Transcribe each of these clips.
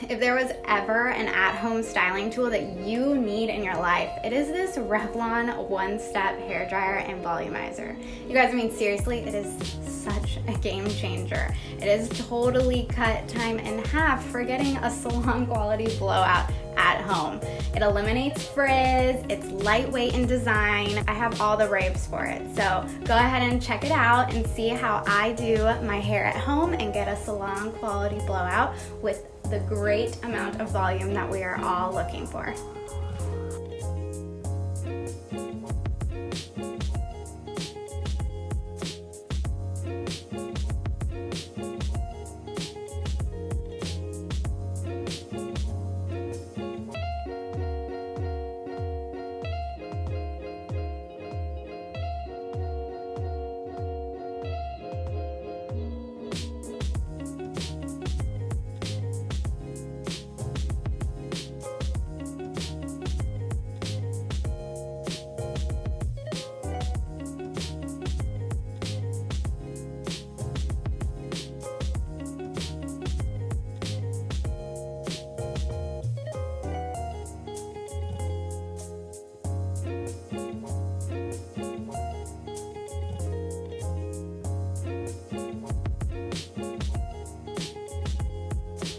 if there was ever an at-home styling tool that you need in your life, it is this Revlon One-Step Hairdryer and Volumizer. You guys, I mean, seriously, it is such a game changer. It has totally cut time in half for getting a salon quality blowout at home. It eliminates frizz, it's lightweight in design. I have all the raves for it. So go ahead and check it out and see how I do my hair at home and get a salon quality blowout with the great amount of volume that we are all looking for.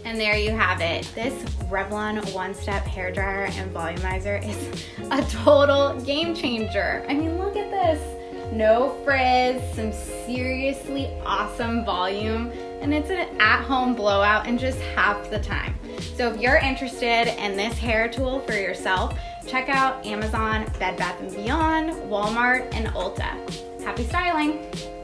And there you have it. This Revlon One-Step Hairdryer and Volumizer is a total game changer. I mean, look at this. No frizz, some seriously awesome volume, and it's an at-home blowout in just half the time. So if you're interested in this hair tool for yourself, check out Amazon, Bed Bath & Beyond, Walmart, and Ulta. Happy styling!